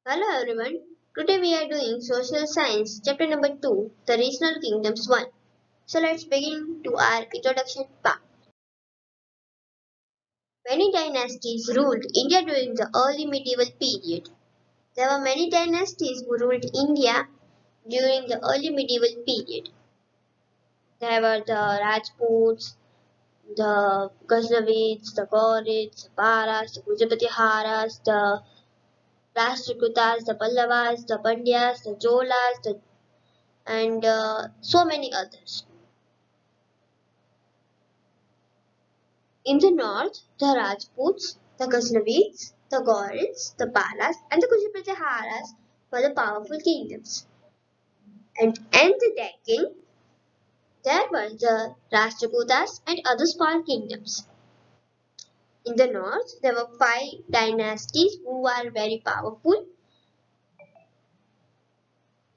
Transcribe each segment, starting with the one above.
Hello everyone. Today we are doing Social Science chapter number 2, the Regional Kingdoms 1. So let's begin to our introduction part. Many dynasties ruled India during the early medieval period. There were many dynasties who ruled India during the early medieval period. There were the Rajputs, the Ghaznavids, the Ghurids, the Paras, the Gujapatiharas, the Rashtrakutas, the Pallavas, the Pandyas, the Cholas, and so many others. In the north, the Rajputs, the Ghaznavids, the Ghurids, the Palas, and the Gujapatiharas were the powerful kingdoms. And in the Deccan, there were the Rashtrakutas and other small kingdoms. In the north, there were five dynasties who were very powerful.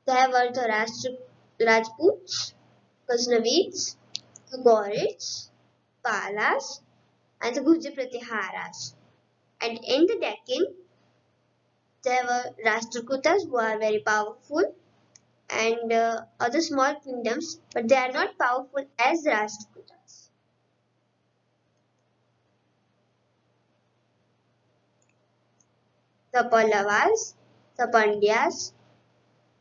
There were the Rajputs, Ghaznavids, the Ghurids, Palas, and the Gujapatiharas. And in the Deccan, there were Rashtrakutas who are very powerful and other small kingdoms, but they are not powerful as Rashtrakutas. The Pallavas, the Pandyas,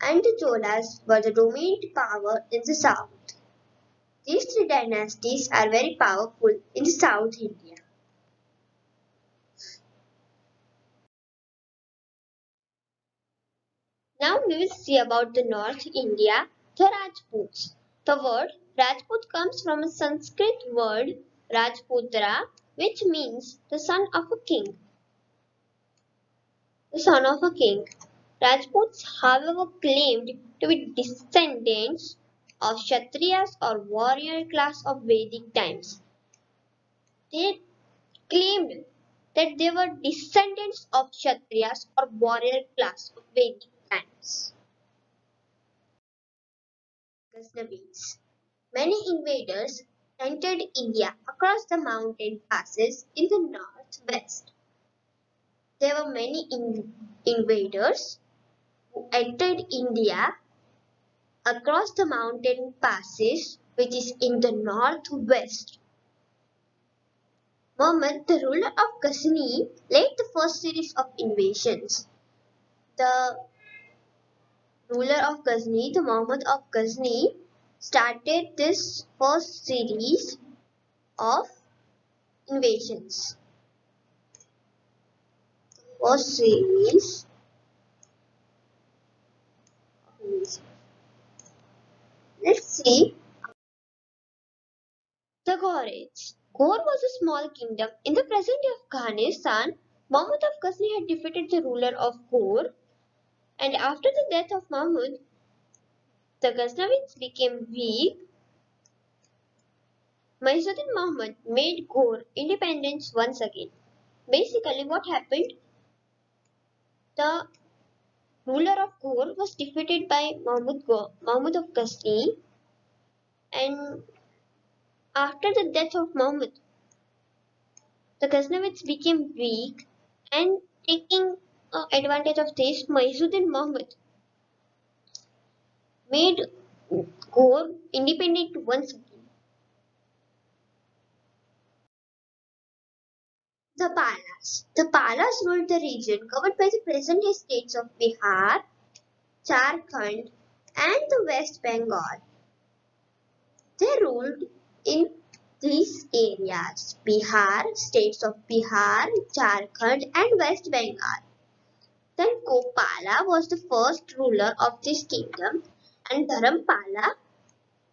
and the Cholas were the dominant power in the south. These three dynasties are very powerful in the South India. Now we will see about the North India, the Rajputs. The word Rajput comes from a Sanskrit word Rajputra, which means the son of a king. The son of a king. Rajputs, however, claimed to be descendants of Kshatriyas or warrior class of Vedic times. They claimed that they were descendants of Kshatriyas or warrior class of Vedic times. Ghaznavids. Many invaders entered India across the mountain passes in the northwest. There were many invaders who entered India across the mountain passes which is in the northwest. Muhammad, the ruler of Ghazni, led the first series of invasions. The ruler of Ghazni, the Muhammad of Ghazni, started this first series of invasions. First series of invasions. Let's see the Ghurids. Ghor was a small kingdom in the present day of Afghanistan. Muhammad of Ghazni had defeated the ruler of Ghor, and after the death of Muhammad, the Ghaznavids became weak. Muhammad Muhammad made Ghor independence once again. Basically, what happened? The ruler of Ghor was defeated by Muhammad of Ghazni, and after the death of Muhammad, the Ghaznavids became weak, and taking advantage of this, Muhammad Muhammad made Ghor independent once again. The Palas. The Palas ruled the region covered by the present-day states of Bihar, Jharkhand, and the West Bengal. They ruled in these areas: Bihar, states of Bihar, Jharkhand, and West Bengal. Then Gopala was the first ruler of this kingdom, and Dharampala,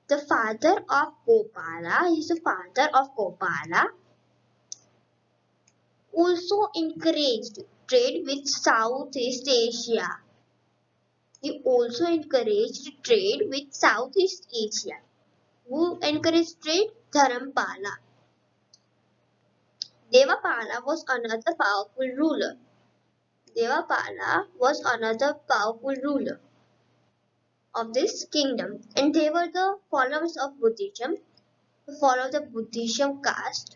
the father of Gopala, is the father of Gopala, also encouraged trade with Southeast Asia. He also encouraged trade with Southeast Asia. Who encouraged trade? Dharampala. Devapala was another powerful ruler. Devapala was another powerful ruler of this kingdom, and they were the followers of Buddhism, who followed the Buddhism caste.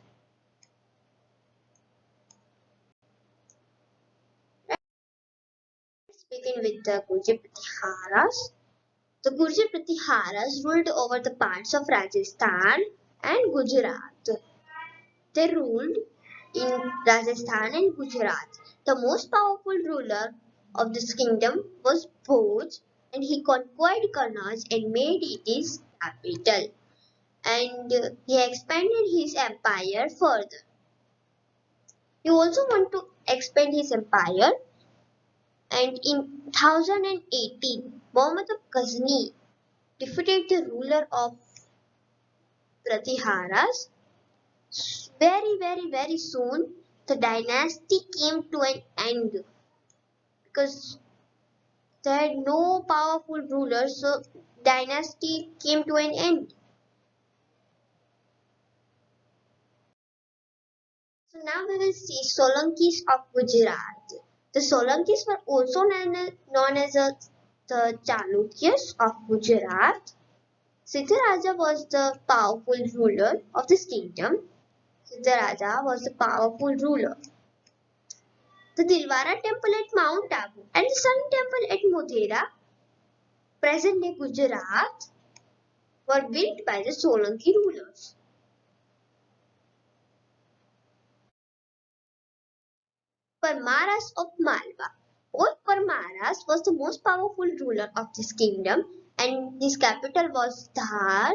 Let's Begin with the Gurjir Pratiharas. The Gurjir Pratiharas ruled over the parts of Rajasthan and Gujarat. They ruled in Rajasthan and Gujarat. The most powerful ruler of this kingdom was Bhoj, and he conquered Kannauj and made it his capital. And he expanded his empire further. He also wanted to expand his empire, and in 1018, Muhammad of Ghazni defeated the ruler of Pratiharas. Very soon, the dynasty came to an end because they had no powerful rulers, so dynasty came to an end. So now we will see Solankis of Gujarat. The Solankis were also known as the Chalukyas of Gujarat. Siddharaja was the powerful ruler of this kingdom. Siddharaja was the powerful ruler. The Dilwara temple at Mount Abu and the Sun temple at Modhera, present day Gujarat, were built by the Solanki rulers. Parmaras of Malwa. Old Parmaras was the most powerful ruler of this kingdom, and his capital was Dhar,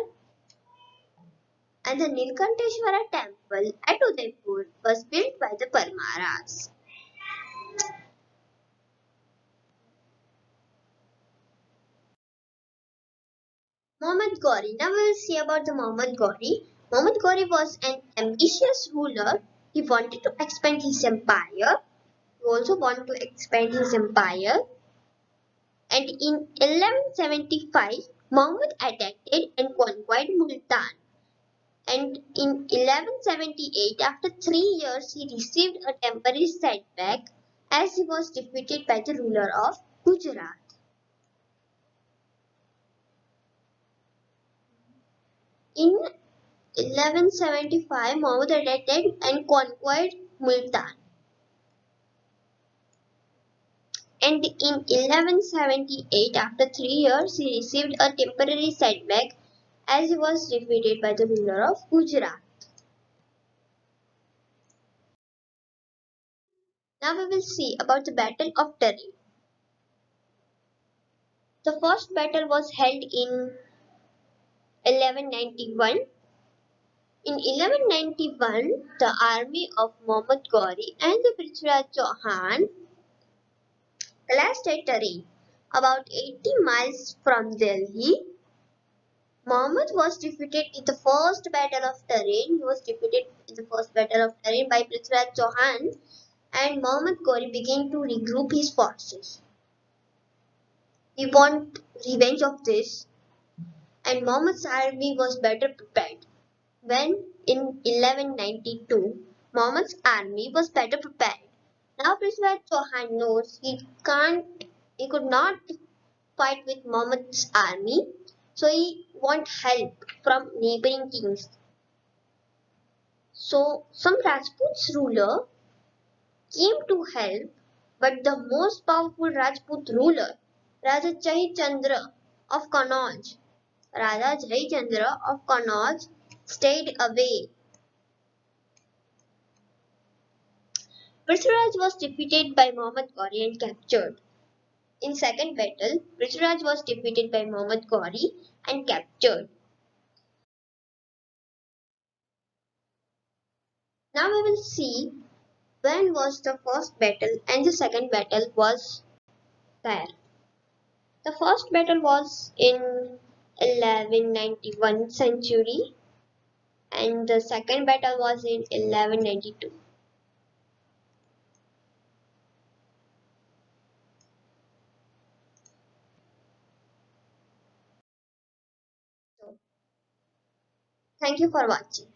and the Nilkanteshwara temple at Udaipur was built by the Parmaras. Muhammad Ghori. Now we will see about the Muhammad Ghori. Muhammad Ghori was an ambitious ruler. He wanted to expand his empire. He also wanted to expand his empire. And in 1175, Muhammad attacked and conquered Multan. And in 1178, after 3 years, he received a temporary setback as he was defeated by the ruler of Gujarat. In 1175, Muhammad attacked and conquered Multan. And in 1178, after 3 years, he received a temporary setback as he was defeated by the ruler of Gujarat. Now we will see about the Battle of Tarim. The first battle was held in 1191. In 1191, the army of Muhammad Ghori and the Prithviraj Chauhan clashed at Tarim, about 80 miles from Delhi. Muhammad was defeated in the first battle of Tarim. He was defeated in the first battle of Tarim by Prithviraj Chauhan, and Muhammad Ghori began to regroup his forces. He wanted revenge of this, and Muhammad's army was better prepared. When in 1192, Muhammad's army was better prepared. Now Prithviraj Chauhan knows he could not fight with Muhammad's army, so he want help from neighboring kings. So some Rajput ruler came to help, but the most powerful Rajput ruler, Raja Jai Chandra of Kannauj, Raja Jai Chandra of Kannauj stayed away. Prithviraj was defeated by Muhammad Ghori and captured. In second battle, Prithviraj was defeated by Muhammad Ghori and captured. Now we will see when was the first battle and the second battle was there. The first battle was in 1191 century and the second battle was in 1192. So, thank you for watching.